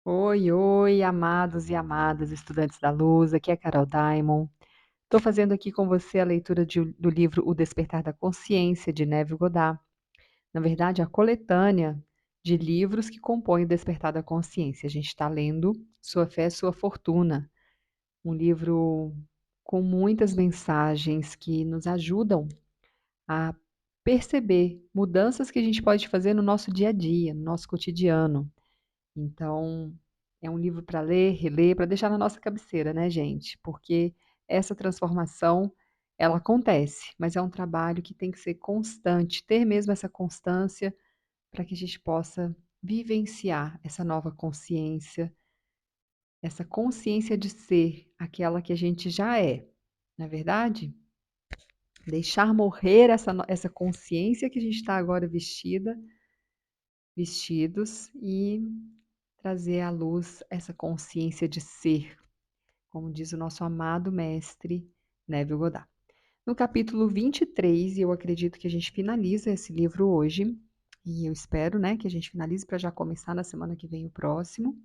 Oi, oi, amados e amadas estudantes da luz, aqui é a Carol Diamond. Estou fazendo aqui com você a leitura do livro O Despertar da Consciência, de Neville Goddard. Na verdade, a coletânea de livros que compõem o Despertar da Consciência. A gente está lendo Sua Fé, Sua Fortuna, um livro com muitas mensagens que nos ajudam a perceber mudanças que a gente pode fazer no nosso dia a dia, no nosso cotidiano. Então, é um livro para ler, reler, para deixar na nossa cabeceira, né, gente? Porque essa transformação, ela acontece, mas é um trabalho que tem que ser constante, ter mesmo essa constância para que a gente possa vivenciar essa nova consciência, essa consciência de ser aquela que a gente já é, não é verdade? Deixar morrer essa consciência que a gente está agora vestidos e trazer à luz essa consciência de ser, como diz o nosso amado mestre Neville Goddard. No capítulo 23, e eu acredito que a gente finaliza esse livro hoje, e eu espero, né, que a gente finalize para já começar na semana que vem o próximo.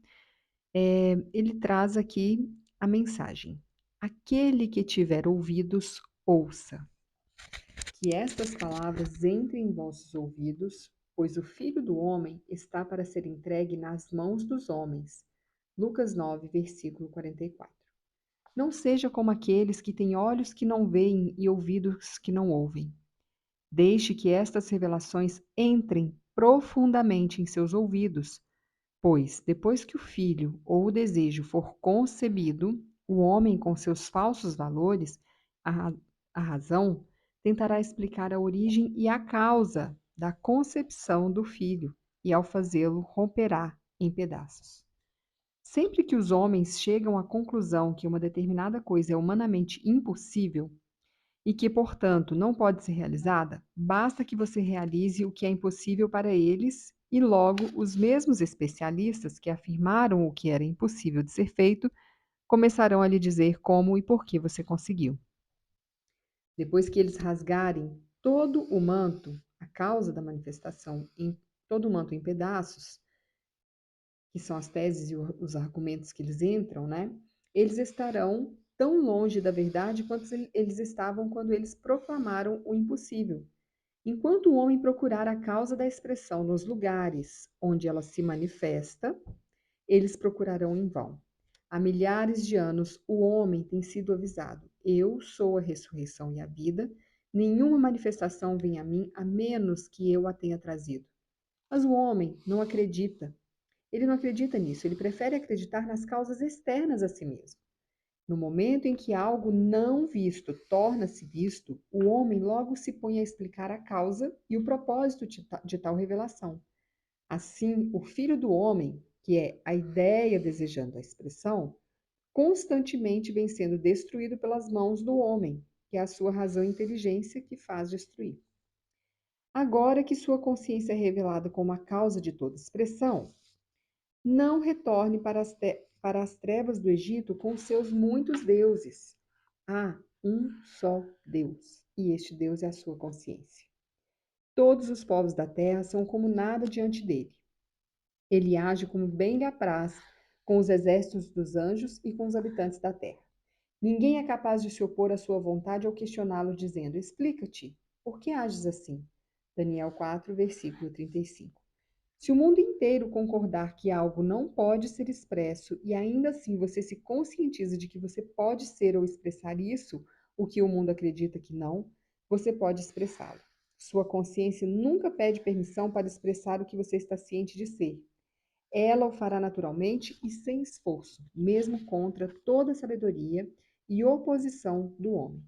Ele traz aqui a mensagem: aquele que tiver ouvidos, ouça. Que estas palavras entrem em vossos ouvidos, pois o Filho do Homem está para ser entregue nas mãos dos homens. Lucas 9, versículo 44. Não seja como aqueles que têm olhos que não veem e ouvidos que não ouvem. Deixe que estas revelações entrem profundamente em seus ouvidos, pois, depois que o filho ou o desejo for concebido, o homem, com seus falsos valores, a, a razão, tentará explicar a origem e a causa da concepção do filho, e ao fazê-lo, romperá em pedaços. Sempre que os homens chegam à conclusão que uma determinada coisa é humanamente impossível e que, portanto, não pode ser realizada, basta que você realize o que é impossível para eles e logo os mesmos especialistas que afirmaram o que era impossível de ser feito começarão a lhe dizer como e por que você conseguiu. Depois que eles rasgarem todo o manto, a causa da manifestação, em todo o manto em pedaços, que são as teses e os argumentos que eles entram, né? Eles estarão tão longe da verdade quanto eles estavam quando eles proclamaram o impossível. Enquanto o homem procurar a causa da expressão nos lugares onde ela se manifesta, eles procurarão em vão. Há milhares de anos o homem tem sido avisado: eu sou a ressurreição e a vida, nenhuma manifestação vem a mim a menos que eu a tenha trazido. Mas o homem não acredita. Ele não acredita nisso, ele prefere acreditar nas causas externas a si mesmo. No momento em que algo não visto torna-se visto, o homem logo se põe a explicar a causa e o propósito de tal revelação. Assim, o Filho do Homem, que é a ideia desejando a expressão, constantemente vem sendo destruído pelas mãos do homem, que é a sua razão e inteligência que faz destruir. Agora que sua consciência é revelada como a causa de toda expressão, não retorne para as trevas do Egito com seus muitos deuses. Há um só Deus, e este Deus é a sua consciência. Todos os povos da terra são como nada diante dele. Ele age como bem lhe apraz com os exércitos dos anjos e com os habitantes da terra. Ninguém é capaz de se opor à sua vontade ou questioná-lo, dizendo: explica-te, por que ages assim? Daniel 4, versículo 35. Se o mundo inteiro concordar que algo não pode ser expresso e ainda assim você se conscientiza de que você pode ser ou expressar isso, o que o mundo acredita que não, você pode expressá-lo. Sua consciência nunca pede permissão para expressar o que você está ciente de ser. Ela o fará naturalmente e sem esforço, mesmo contra toda a sabedoria e oposição do homem.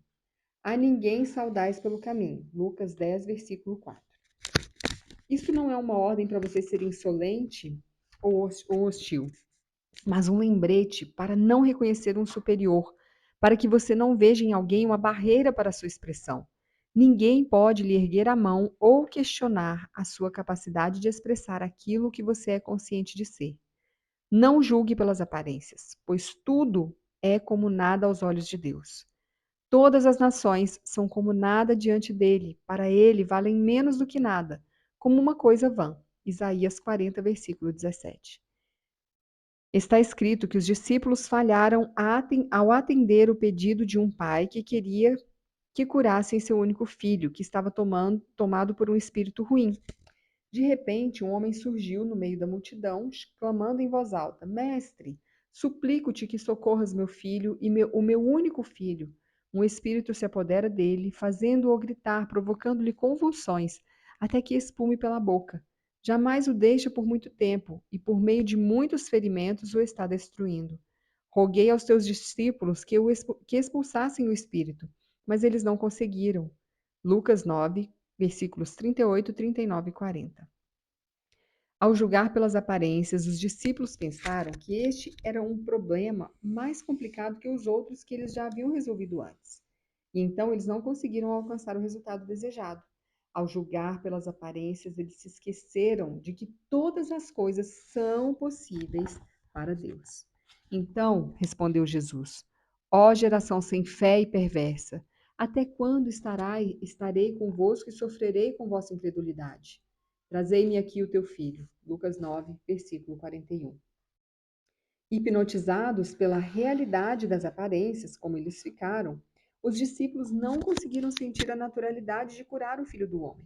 A ninguém saudais pelo caminho. Lucas 10, versículo 4. Isso não é uma ordem para você ser insolente ou hostil, mas um lembrete para não reconhecer um superior, para que você não veja em alguém uma barreira para a sua expressão. Ninguém pode lhe erguer a mão ou questionar a sua capacidade de expressar aquilo que você é consciente de ser. Não julgue pelas aparências, pois tudo é como nada aos olhos de Deus. Todas as nações são como nada diante dele, para ele valem menos do que nada, como uma coisa vã. Isaías 40, versículo 17. Está escrito que os discípulos falharam ao atender o pedido de um pai que queria que curassem seu único filho, que estava tomado por um espírito ruim. De repente, um homem surgiu no meio da multidão, clamando em voz alta: Mestre, suplico-te que socorras meu filho e o meu único filho. Um espírito se apodera dele, fazendo-o gritar, provocando-lhe convulsões, até que espume pela boca. Jamais o deixa por muito tempo, e por meio de muitos ferimentos o está destruindo. Roguei aos teus discípulos que expulsassem o espírito, mas eles não conseguiram. Lucas 9, versículos 38, 39 e 40. Ao julgar pelas aparências, os discípulos pensaram que este era um problema mais complicado que os outros que eles já haviam resolvido antes. E então eles não conseguiram alcançar o resultado desejado. Ao julgar pelas aparências, eles se esqueceram de que todas as coisas são possíveis para Deus. Então, respondeu Jesus: Ó geração sem fé e perversa, até quando estarei convosco e sofrerei com vossa incredulidade? Trazei-me aqui o teu filho. Lucas 9, versículo 41. Hipnotizados pela realidade das aparências, como eles ficaram, os discípulos não conseguiram sentir a naturalidade de curar o filho do homem.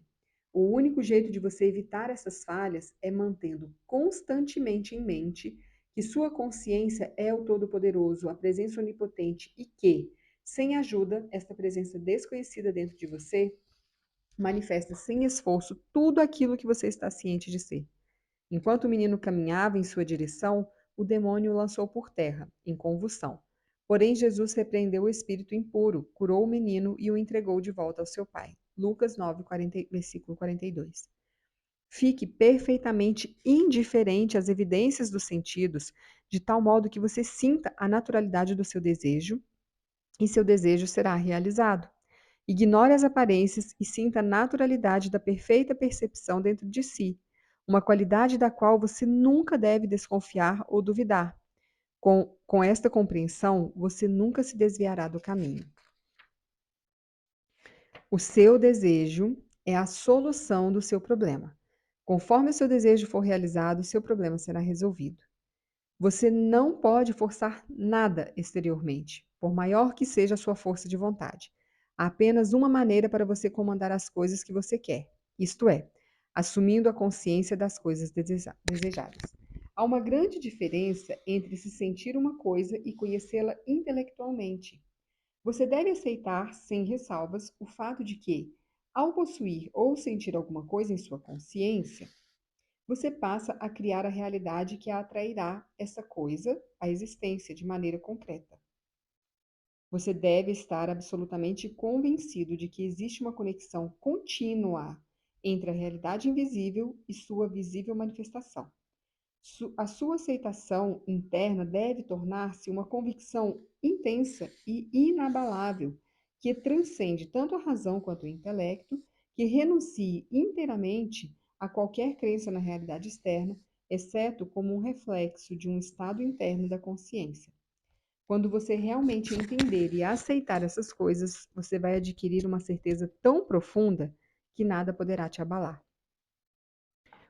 O único jeito de você evitar essas falhas é mantendo constantemente em mente que sua consciência é o Todo-Poderoso, a presença onipotente e que, sem ajuda, esta presença desconhecida dentro de você manifesta sem esforço tudo aquilo que você está ciente de ser. Enquanto o menino caminhava em sua direção, o demônio o lançou por terra, em convulsão. Porém, Jesus repreendeu o espírito impuro, curou o menino e o entregou de volta ao seu pai. Lucas 9, 40, versículo 42. Fique perfeitamente indiferente às evidências dos sentidos, de tal modo que você sinta a naturalidade do seu desejo e seu desejo será realizado. Ignore as aparências e sinta a naturalidade da perfeita percepção dentro de si, uma qualidade da qual você nunca deve desconfiar ou duvidar. Com esta compreensão, você nunca se desviará do caminho. O seu desejo é a solução do seu problema. Conforme o seu desejo for realizado, o seu problema será resolvido. Você não pode forçar nada exteriormente, por maior que seja a sua força de vontade. Há apenas uma maneira para você comandar as coisas que você quer, isto é, assumindo a consciência das coisas desejadas. Há uma grande diferença entre se sentir uma coisa e conhecê-la intelectualmente. Você deve aceitar, sem ressalvas, o fato de que, ao possuir ou sentir alguma coisa em sua consciência, você passa a criar a realidade que atrairá essa coisa à existência de maneira concreta. Você deve estar absolutamente convencido de que existe uma conexão contínua entre a realidade invisível e sua visível manifestação. A sua aceitação interna deve tornar-se uma convicção intensa e inabalável, que transcende tanto a razão quanto o intelecto, que renuncie inteiramente a qualquer crença na realidade externa, exceto como um reflexo de um estado interno da consciência. Quando você realmente entender e aceitar essas coisas, você vai adquirir uma certeza tão profunda que nada poderá te abalar.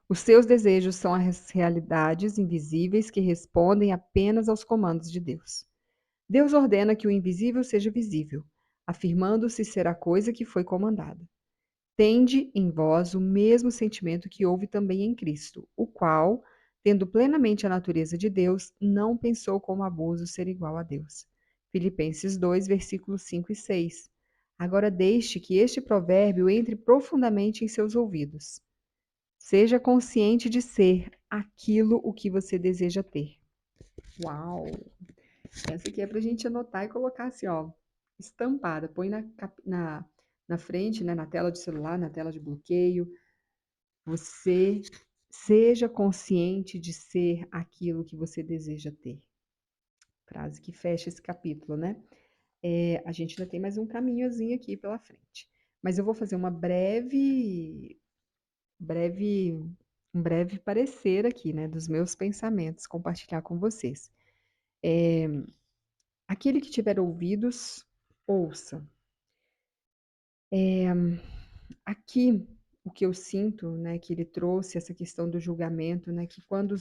Os seus desejos são as realidades invisíveis que respondem apenas aos comandos de Deus. Deus ordena que o invisível seja visível, afirmando-se ser a coisa que foi comandada. Tende em vós o mesmo sentimento que houve também em Cristo, o qual, tendo plenamente a natureza de Deus, não pensou como abuso ser igual a Deus. Filipenses 2, versículos 5 e 6. Agora deixe que este provérbio entre profundamente em seus ouvidos. Seja consciente de ser aquilo o que você deseja ter. Uau! Essa aqui é para a gente anotar e colocar assim, ó, estampada. Põe na frente, né, na tela de celular, na tela de bloqueio. Você seja consciente de ser aquilo que você deseja ter. Frase que fecha esse capítulo, né? A gente ainda tem mais um caminhozinho aqui pela frente. Mas eu vou fazer um breve parecer aqui, né, dos meus pensamentos, compartilhar com vocês. Aquele que tiver ouvidos, ouça. Aqui, o que eu sinto, né, que ele trouxe essa questão do julgamento, né, que quando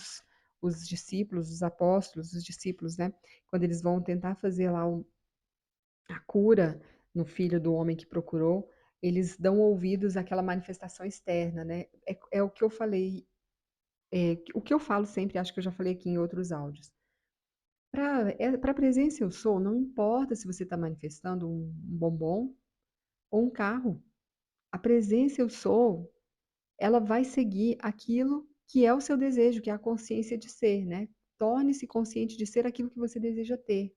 os discípulos, os apóstolos, os discípulos, né? Quando eles vão tentar fazer lá a cura no filho do homem que procurou, eles dão ouvidos àquela manifestação externa, né? É o que eu falei, o que eu falo sempre, acho que eu já falei aqui em outros áudios. Para a presença eu sou, não importa se você está manifestando um bombom ou um carro. A presença eu sou, ela vai seguir aquilo que é o seu desejo, que é a consciência de ser, né? Torne-se consciente de ser aquilo que você deseja ter.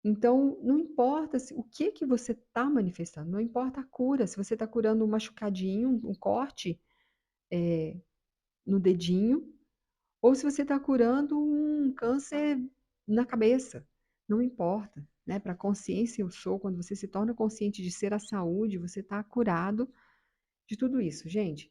Então, não importa o que que você está manifestando, não importa a cura, se você está curando um machucadinho, um corte no dedinho, ou se você está curando um câncer na cabeça, não importa, né? Para a consciência eu sou, quando você se torna consciente de ser a saúde, você está curado de tudo isso, gente.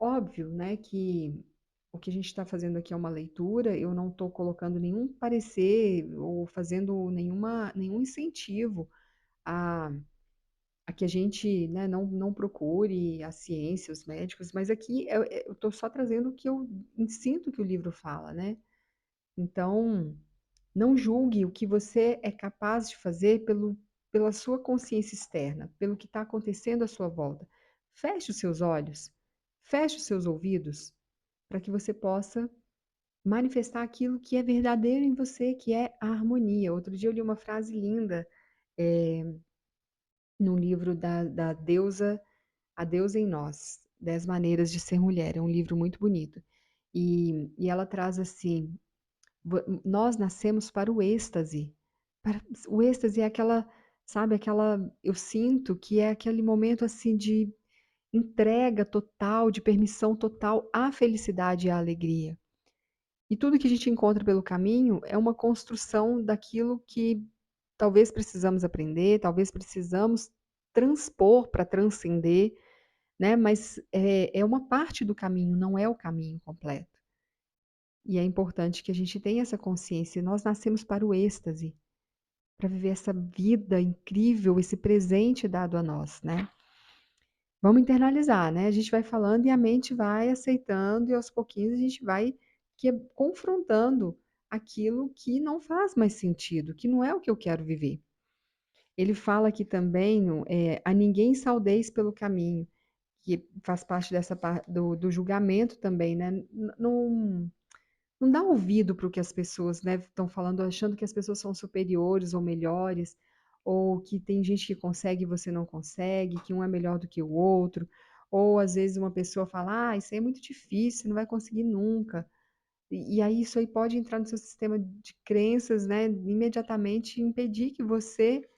Óbvio, né, que o que a gente está fazendo aqui é uma leitura, eu não estou colocando nenhum parecer ou fazendo nenhum incentivo a, a que a gente, né, não procure a ciência, os médicos, mas aqui eu estou só trazendo o que eu sinto que o livro fala, né? Então, não julgue o que você é capaz de fazer pela sua consciência externa, pelo que está acontecendo à sua volta. Feche os seus olhos, feche os seus ouvidos, para que você possa manifestar aquilo que é verdadeiro em você, que é a harmonia. Outro dia eu li uma frase linda, é, num livro da deusa, A Deusa em Nós, 10 Maneiras de Ser Mulher. É um livro muito bonito. E ela traz assim, nós nascemos para o êxtase. O êxtase é aquela, sabe, eu sinto que é aquele momento assim de entrega total, de permissão total à felicidade e à alegria. E tudo que a gente encontra pelo caminho é uma construção daquilo que talvez precisamos aprender, talvez precisamos transpor para transcender, né? Mas é uma parte do caminho, não é o caminho completo. E é importante que a gente tenha essa consciência. Nós nascemos para o êxtase, para viver essa vida incrível, esse presente dado a nós, né? Vamos internalizar, né? A gente vai falando e a mente vai aceitando, e aos pouquinhos a gente vai confrontando aquilo que não faz mais sentido, que não é o que eu quero viver. Ele fala aqui também, a ninguém saudeis pelo caminho, que faz parte do julgamento também, né? Não, não dá ouvido para o que as pessoas, né, estão falando, achando que as pessoas são superiores ou melhores, ou que tem gente que consegue e você não consegue, que um é melhor do que o outro, ou às vezes uma pessoa fala, isso aí é muito difícil, você não vai conseguir nunca. E aí isso aí pode entrar no seu sistema de crenças, né, imediatamente impedir que você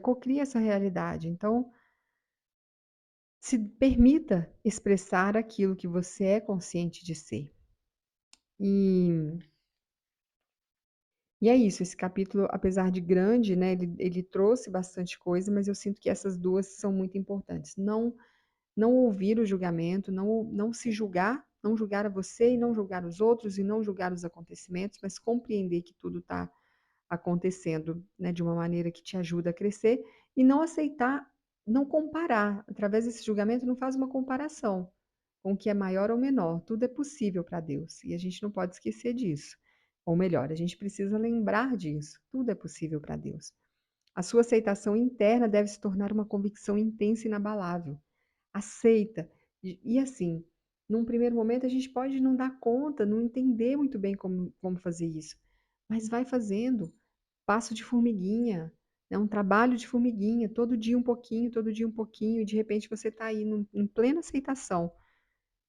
cocrie essa realidade. Então, se permita expressar aquilo que você é consciente de ser. E E é isso, esse capítulo, apesar de grande, né, ele trouxe bastante coisa, mas eu sinto que essas duas são muito importantes. Não ouvir o julgamento, não se julgar, não julgar a você e não julgar os outros e não julgar os acontecimentos, mas compreender que tudo está acontecendo, né, de uma maneira que te ajuda a crescer e não aceitar, não comparar. Através desse julgamento, não faz uma comparação com o que é maior ou menor. Tudo é possível para Deus e a gente não pode esquecer disso. Ou melhor, a gente precisa lembrar disso. Tudo é possível para Deus. A sua aceitação interna deve se tornar uma convicção intensa e inabalável. Aceita. E assim, num primeiro momento a gente pode não dar conta, não entender muito bem como fazer isso, mas vai fazendo, passo de formiguinha, é um trabalho de formiguinha, todo dia um pouquinho, e de repente você está aí em plena aceitação,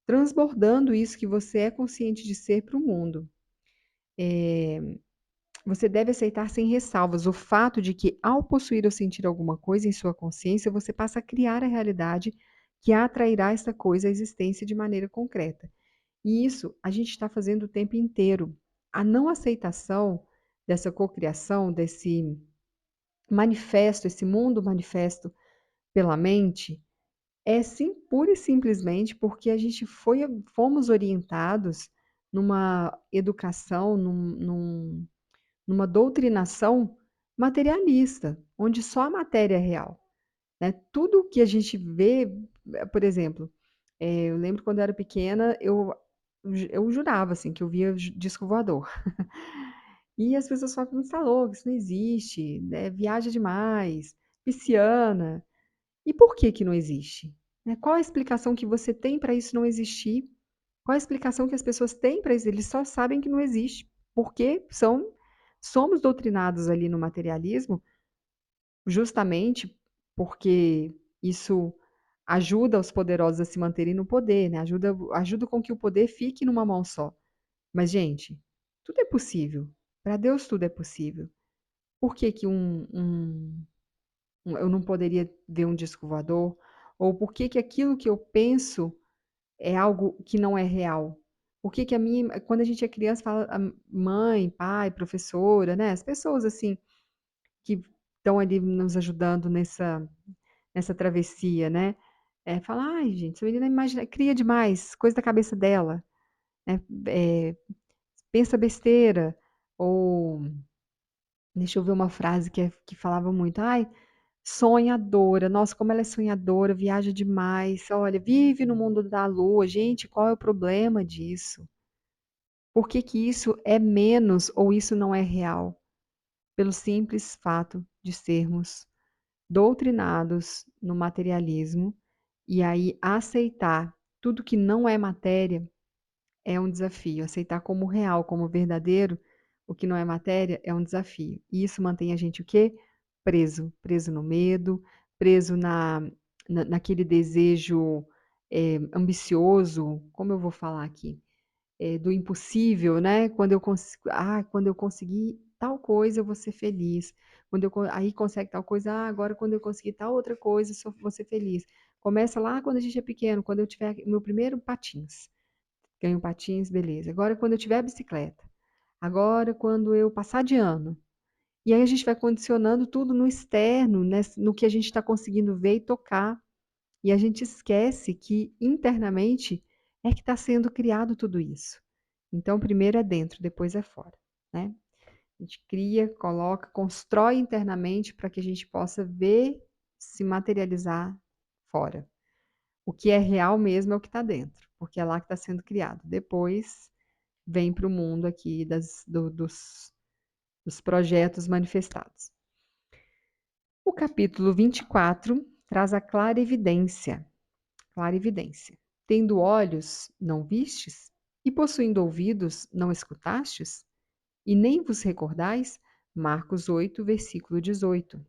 transbordando isso que você é consciente de ser para o mundo. Você deve aceitar sem ressalvas o fato de que, ao possuir ou sentir alguma coisa em sua consciência, você passa a criar a realidade que atrairá essa coisa à existência de maneira concreta. E isso a gente está fazendo o tempo inteiro. A não aceitação dessa cocriação, desse manifesto, esse mundo manifesto pela mente, é sim, pura e simplesmente porque a gente fomos orientados numa educação, numa doutrinação materialista, onde só a matéria é real, né? Tudo o que a gente vê, por exemplo, eu lembro quando eu era pequena, eu eu jurava, assim, que eu via disco voador. E as pessoas falam: "Você tá louco, isso não existe, né, viaja demais, pisciana". E por que que não existe? Né, qual a explicação que você tem para isso não existir? Qual a explicação que as pessoas têm para isso? Eles só sabem que não existe, porque somos doutrinados ali no materialismo, justamente porque isso ajuda os poderosos a se manterem no poder, né, ajuda com que o poder fique numa mão só. Mas, gente, tudo é possível. Para Deus tudo é possível. Por que que eu não poderia ver um disco voador? Ou por que que aquilo que eu penso é algo que não é real? Por que que a minha quando a gente é criança fala a mãe, pai, professora, né, as pessoas, assim, que estão ali nos ajudando nessa travessia, né, fala: "Ai gente, essa menina imagina cria demais, coisa da cabeça dela, né, pensa besteira", ou deixa eu ver uma frase que falava muito: "Ai, sonhadora, nossa, como ela é sonhadora, viaja demais, olha, vive no mundo da lua". Gente, qual é o problema disso? Por que que isso é menos ou isso não é real? Pelo simples fato de sermos doutrinados no materialismo, e aí aceitar tudo que não é matéria é um desafio. Aceitar como real, como verdadeiro, o que não é matéria é um desafio. E isso mantém a gente o quê? Preso. Preso no medo, preso naquele desejo ambicioso, como eu vou falar aqui? Do impossível, né? Quando eu conseguir tal coisa, eu vou ser feliz. Aí consegue tal coisa, agora quando eu conseguir tal outra coisa, vou ser feliz. Começa lá quando a gente é pequeno, quando eu tiver meu primeiro patins. Ganho patins, beleza. Agora quando eu tiver bicicleta. Agora quando eu passar de ano. E aí a gente vai condicionando tudo no externo, né, no que a gente está conseguindo ver e tocar. E a gente esquece que internamente é que está sendo criado tudo isso. Então, primeiro é dentro, depois é fora, né? A gente cria, coloca, constrói internamente para que a gente possa ver se materializar fora. O que é real mesmo é o que está dentro, porque é lá que está sendo criado. Depois vem para o mundo aqui dos projetos manifestados. O capítulo 24 traz a clarividência. Clarividência. Tendo olhos, não vistes? E possuindo ouvidos, não escutastes? E nem vos recordais? Marcos 8, versículo 18.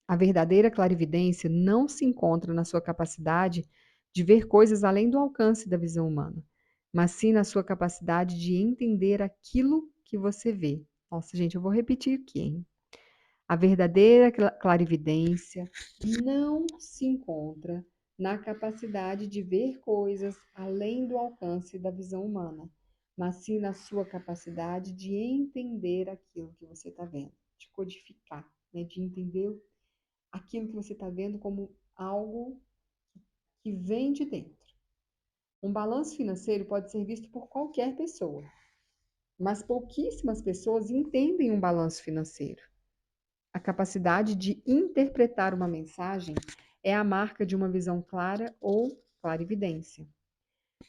A verdadeira clarividência não se encontra na sua capacidade de ver coisas além do alcance da visão humana, mas sim na sua capacidade de entender aquilo que você vê. Nossa, gente, eu vou repetir aqui, hein? A verdadeira clarividência não se encontra na capacidade de ver coisas além do alcance da visão humana, mas sim na sua capacidade de entender aquilo que você está vendo, de codificar, né? De entender aquilo que você está vendo como algo que vem de dentro. Um balanço financeiro pode ser visto por qualquer pessoa, mas pouquíssimas pessoas entendem um balanço financeiro. A capacidade de interpretar uma mensagem é a marca de uma visão clara ou clarividência.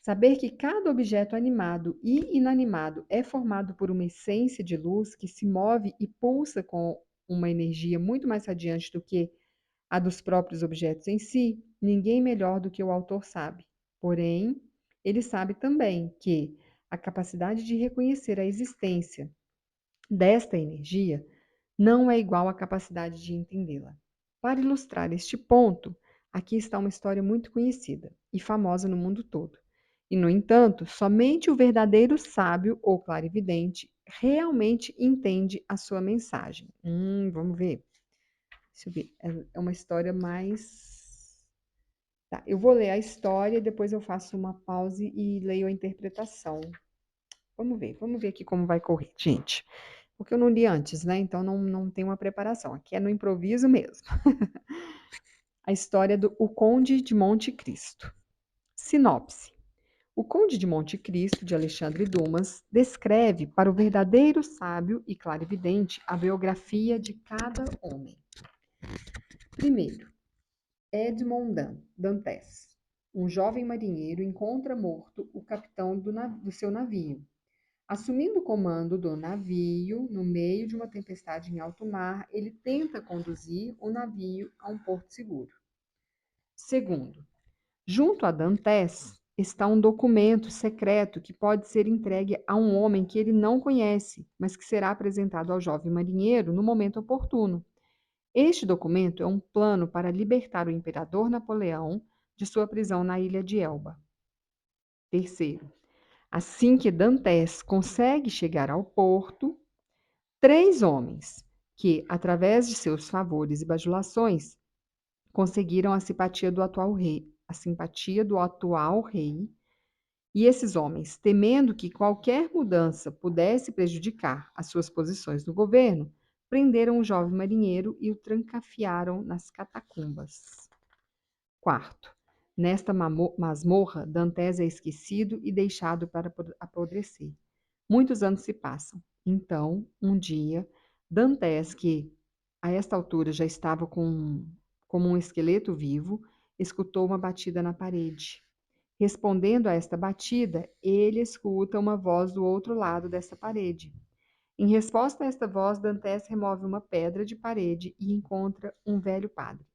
Saber que cada objeto animado e inanimado é formado por uma essência de luz que se move e pulsa com uma energia muito mais radiante do que a dos próprios objetos em si, ninguém melhor do que o autor sabe. Porém, ele sabe também que a capacidade de reconhecer a existência desta energia não é igual à capacidade de entendê-la. Para ilustrar este ponto, aqui está uma história muito conhecida e famosa no mundo todo. E, no entanto, somente o verdadeiro sábio ou clarividente realmente entende a sua mensagem. Vamos ver. Deixa eu ver. É uma história mais. Tá, eu vou ler a história, depois eu faço uma pause e leio a interpretação. Vamos ver aqui como vai correr, gente. Porque eu não li antes, né? Então não tem uma preparação. Aqui é no improviso mesmo. A história do O Conde de Monte Cristo. Sinopse. O Conde de Monte Cristo, de Alexandre Dumas, descreve para o verdadeiro sábio e clarividente a biografia de cada homem. Primeiro, Edmond Dantes, um jovem marinheiro encontra morto o capitão do seu navio. Assumindo o comando do navio, no meio de uma tempestade em alto mar, ele tenta conduzir o navio a um porto seguro. Segundo, junto a Dantes está um documento secreto que pode ser entregue a um homem que ele não conhece, mas que será apresentado ao jovem marinheiro no momento oportuno. Este documento é um plano para libertar o imperador Napoleão de sua prisão na ilha de Elba. Terceiro, assim que Dantes consegue chegar ao porto, 3 homens que, através de seus favores e bajulações, conseguiram a simpatia do atual rei, e esses homens, temendo que qualquer mudança pudesse prejudicar as suas posições no governo, prenderam o jovem marinheiro e o trancafiaram nas catacumbas. Quarto, nesta masmorra, Dantes é esquecido e deixado para apodrecer. Muitos anos se passam. Então, um dia, Dantes, que a esta altura já estava como um esqueleto vivo, escutou uma batida na parede. Respondendo a esta batida, ele escuta uma voz do outro lado dessa parede. Em resposta a esta voz, Dantes remove uma pedra de parede e encontra um velho padre,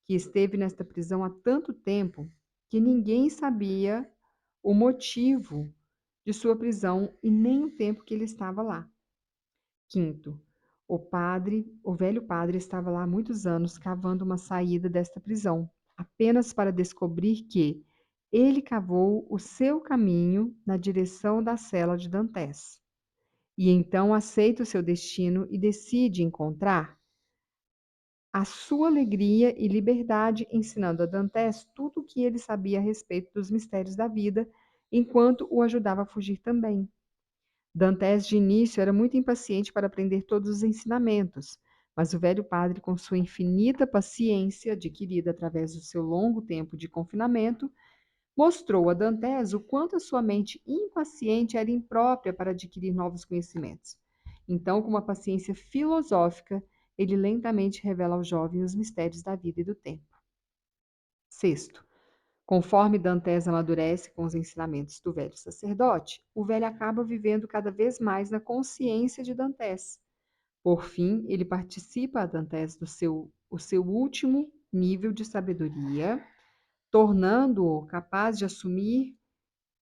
que esteve nesta prisão há tanto tempo que ninguém sabia o motivo de sua prisão e nem o tempo que ele estava lá. Quinto, o velho padre estava lá há muitos anos cavando uma saída desta prisão, apenas para descobrir que ele cavou o seu caminho na direção da cela de Dantes. E então aceita o seu destino e decide encontrar a sua alegria e liberdade, ensinando a Dantes tudo o que ele sabia a respeito dos mistérios da vida, enquanto o ajudava a fugir também. Dantes, de início, era muito impaciente para aprender todos os ensinamentos, mas o velho padre, com sua infinita paciência, adquirida através do seu longo tempo de confinamento, mostrou a Dantes o quanto a sua mente impaciente era imprópria para adquirir novos conhecimentos. Então, com uma paciência filosófica, ele lentamente revela ao jovem os mistérios da vida e do tempo. Sexto, conforme Dantes amadurece com os ensinamentos do velho sacerdote, o velho acaba vivendo cada vez mais na consciência de Dantes. Por fim, ele participa a Dantes o seu último nível de sabedoria, tornando-o capaz de assumir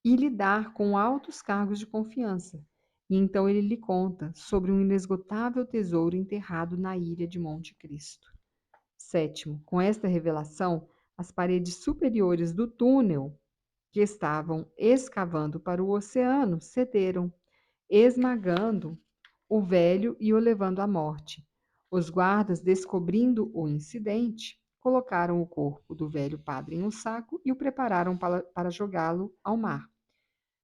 e lidar com altos cargos de confiança. E então ele lhe conta sobre um inesgotável tesouro enterrado na ilha de Monte Cristo. Sétimo, com esta revelação, as paredes superiores do túnel que estavam escavando para o oceano cederam, esmagando o velho e o levando à morte. Os guardas, descobrindo o incidente, colocaram o corpo do velho padre em um saco e o prepararam para jogá-lo ao mar.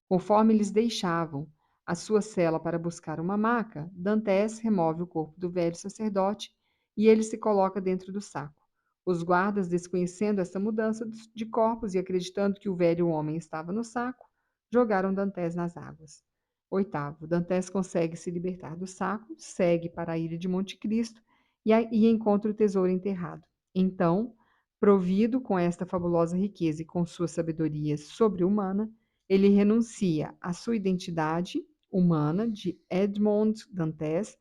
Conforme eles deixavam a sua cela para buscar uma maca, Dantes remove o corpo do velho sacerdote e ele se coloca dentro do saco. Os guardas, desconhecendo essa mudança de corpos e acreditando que o velho homem estava no saco, jogaram Dantes nas águas. Oitavo, Dantes consegue se libertar do saco, segue para a ilha de Monte Cristo e encontra o tesouro enterrado. Então, provido com esta fabulosa riqueza e com sua sabedoria sobre-humana, ele renuncia à sua identidade humana de Edmond Dantes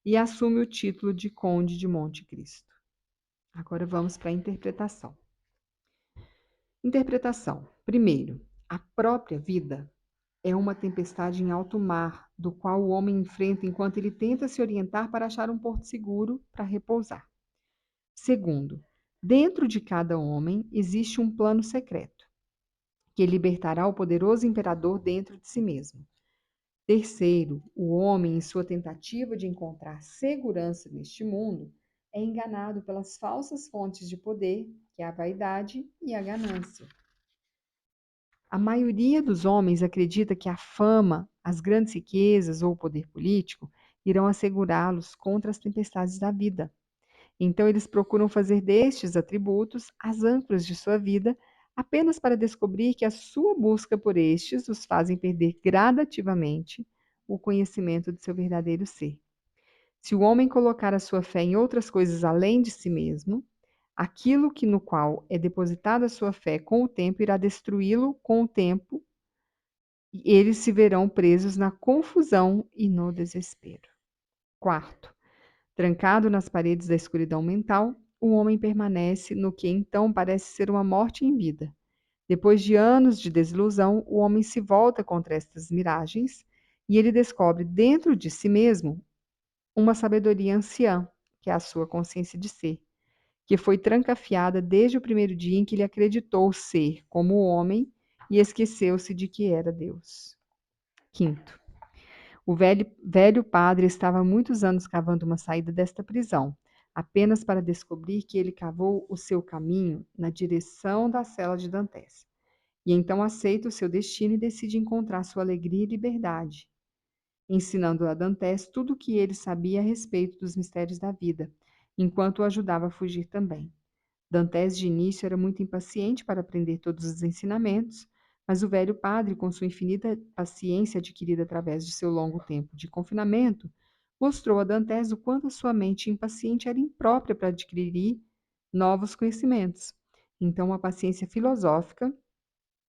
e assume o título de Conde de Monte Cristo. Agora vamos para a interpretação. Interpretação. Primeiro, a própria vida é uma tempestade em alto mar, do qual o homem enfrenta enquanto ele tenta se orientar para achar um porto seguro para repousar. Segundo, dentro de cada homem existe um plano secreto, que libertará o poderoso imperador dentro de si mesmo. Terceiro, o homem, em sua tentativa de encontrar segurança neste mundo, é enganado pelas falsas fontes de poder, que é a vaidade e a ganância. A maioria dos homens acredita que a fama, as grandes riquezas ou o poder político irão assegurá-los contra as tempestades da vida. Então, eles procuram fazer destes atributos as âncoras de sua vida, apenas para descobrir que a sua busca por estes os fazem perder gradativamente o conhecimento de seu verdadeiro ser. Se o homem colocar a sua fé em outras coisas além de si mesmo, Aquilo que no qual é depositada a sua fé com o tempo irá destruí-lo com o tempo, e eles se verão presos na confusão e no desespero. Quarto, trancado nas paredes da escuridão mental, o homem permanece no que então parece ser uma morte em vida. Depois de anos de desilusão, o homem se volta contra estas miragens e ele descobre dentro de si mesmo uma sabedoria anciã, que é a sua consciência de ser, que foi trancafiada desde o primeiro dia em que ele acreditou ser como homem e esqueceu-se de que era Deus. Quinto, o velho padre estava há muitos anos cavando uma saída desta prisão, apenas para descobrir que ele cavou o seu caminho na direção da cela de Dantes. E então aceita o seu destino e decide encontrar sua alegria e liberdade, ensinando a Dantes tudo o que ele sabia a respeito dos mistérios da vida, enquanto o ajudava a fugir também. Dantes, de início, era muito impaciente para aprender todos os ensinamentos, mas o velho padre, com sua infinita paciência adquirida através de seu longo tempo de confinamento, mostrou a Dantes o quanto a sua mente impaciente era imprópria para adquirir novos conhecimentos. Então, a paciência filosófica,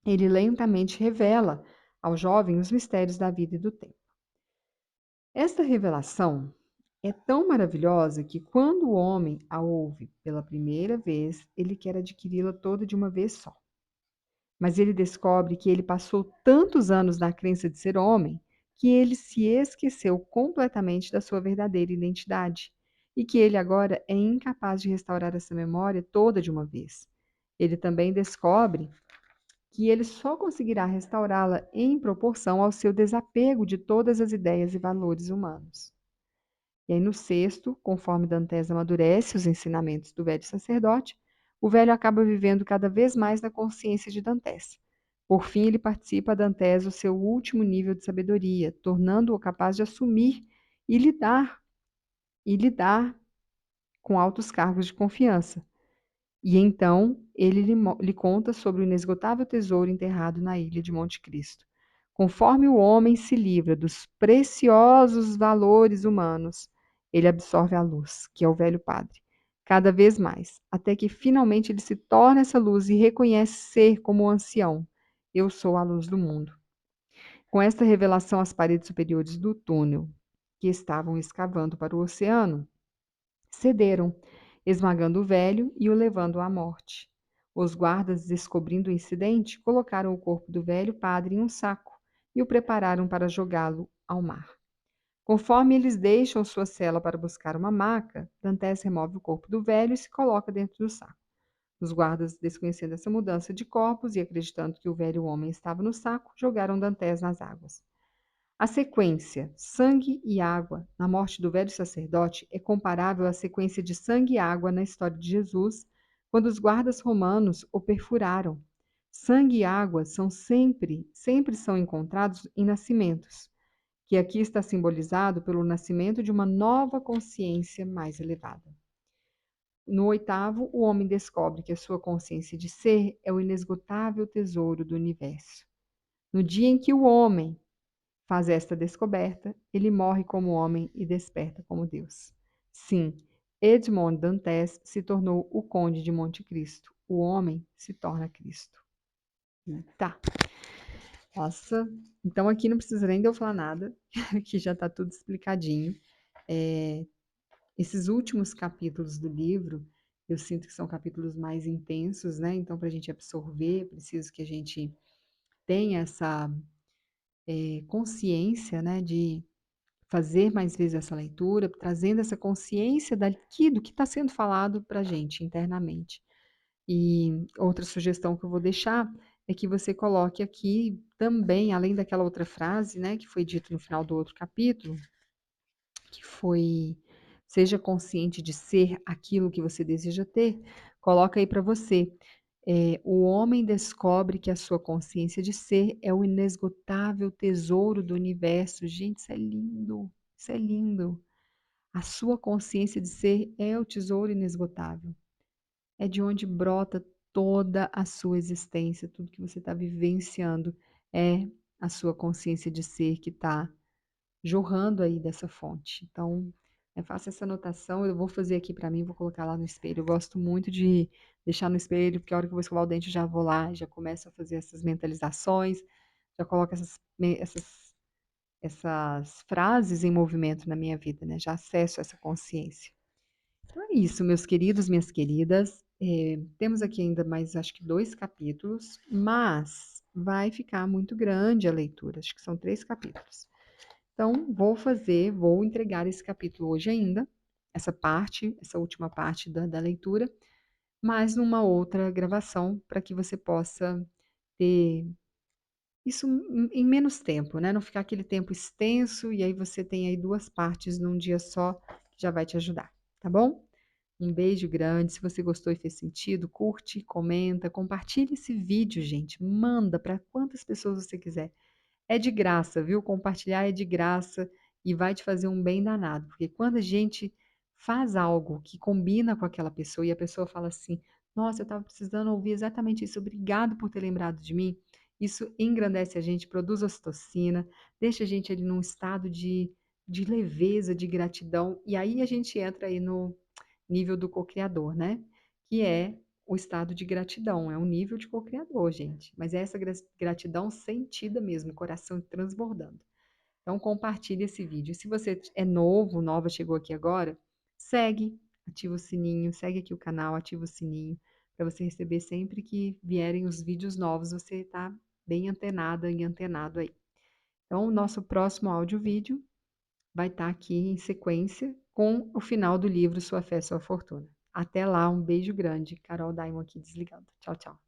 ele lentamente revela ao jovem os mistérios da vida e do tempo. Esta revelação é tão maravilhosa que, quando o homem a ouve pela primeira vez, ele quer adquiri-la toda de uma vez só. Mas ele descobre que ele passou tantos anos na crença de ser homem que ele se esqueceu completamente da sua verdadeira identidade e que ele agora é incapaz de restaurar essa memória toda de uma vez. Ele também descobre que ele só conseguirá restaurá-la em proporção ao seu desapego de todas as ideias e valores humanos. E aí, no sexto, conforme Dantes amadurece os ensinamentos do velho sacerdote, o velho acaba vivendo cada vez mais na consciência de Dantes. Por fim, ele participa a Dantes o seu último nível de sabedoria, tornando-o capaz de assumir e lidar com altos cargos de confiança. E então ele lhe conta sobre o inesgotável tesouro enterrado na ilha de Monte Cristo. Conforme o homem se livra dos preciosos valores humanos, ele absorve a luz, que é o velho padre, cada vez mais, até que finalmente ele se torna essa luz e reconhece ser como o ancião. Eu sou a luz do mundo. Com esta revelação, as paredes superiores do túnel, que estavam escavando para o oceano, cederam, esmagando o velho e o levando à morte. Os guardas, descobrindo o incidente, colocaram o corpo do velho padre em um saco e o prepararam para jogá-lo ao mar. Conforme eles deixam sua cela para buscar uma maca, Dantes remove o corpo do velho e se coloca dentro do saco. Os guardas, desconhecendo essa mudança de corpos e acreditando que o velho homem estava no saco, jogaram Dantes nas águas. A sequência sangue e água na morte do velho sacerdote é comparável à sequência de sangue e água na história de Jesus, quando os guardas romanos o perfuraram. Sangue e água sempre são encontrados em nascimentos, que aqui está simbolizado pelo nascimento de uma nova consciência mais elevada. No oitavo, o homem descobre que a sua consciência de ser é o inesgotável tesouro do universo. No dia em que o homem faz esta descoberta, ele morre como homem e desperta como Deus. Sim, Edmond Dantes se tornou o Conde de Monte Cristo. O homem se torna Cristo. Tá. Nossa, então aqui não precisa nem de eu falar nada, que já está tudo explicadinho. Esses últimos capítulos do livro, eu sinto que são capítulos mais intensos, né? Então, para a gente absorver, preciso que a gente tenha essa consciência, né, de fazer mais vezes essa leitura, trazendo essa consciência do que está sendo falado para a gente internamente. E outra sugestão que eu vou deixar é que você coloque aqui também, além daquela outra frase, né, que foi dito no final do outro capítulo, que foi: seja consciente de ser aquilo que você deseja ter, coloca aí para você. O homem descobre que a sua consciência de ser é o inesgotável tesouro do universo. Gente, isso é lindo, isso é lindo. A sua consciência de ser é o tesouro inesgotável. É de onde brota toda a sua existência, tudo que você está vivenciando é a sua consciência de ser que está jorrando aí dessa fonte. Então, Faça essa anotação, eu vou fazer aqui para mim, vou colocar lá no espelho. Eu gosto muito de deixar no espelho, porque a hora que eu vou escovar o dente, eu já vou lá, já começo a fazer essas mentalizações, já coloco essas frases em movimento na minha vida, né? Já acesso essa consciência. Então é isso, meus queridos, minhas queridas. Temos aqui ainda mais, acho que 2 capítulos, mas vai ficar muito grande a leitura. Acho que são 3 capítulos. Então, vou entregar esse capítulo hoje ainda, essa última parte da leitura, mas numa outra gravação, para que você possa ter isso em menos tempo, né? Não ficar aquele tempo extenso e aí você tem aí 2 partes num dia só, que já vai te ajudar, tá bom? Um beijo grande. Se você gostou e fez sentido, curte, comenta, compartilhe esse vídeo, gente. Manda para quantas pessoas você quiser. É de graça, viu? Compartilhar é de graça e vai te fazer um bem danado, porque quando a gente faz algo que combina com aquela pessoa e a pessoa fala assim: Nossa, eu estava precisando ouvir exatamente isso, obrigado por ter lembrado de mim. Isso engrandece a gente, produz ocitocina, deixa a gente ali num estado de leveza, de gratidão, e aí a gente entra aí no nível do co-criador, né? Que é o estado de gratidão, é um nível de co-criador, gente. Mas é essa gratidão sentida mesmo, coração transbordando. Então compartilhe esse vídeo. E se você é novo, nova, chegou aqui agora, segue, ativa o sininho, segue aqui o canal, ativa o sininho, para você receber sempre que vierem os vídeos novos, você tá bem antenada e antenado aí. Então, o nosso próximo áudio-vídeo vai estar aqui em sequência com o final do livro Sua Fé, Sua Fortuna. Até lá, um beijo grande. Carol Daimon aqui desligando. Tchau, tchau.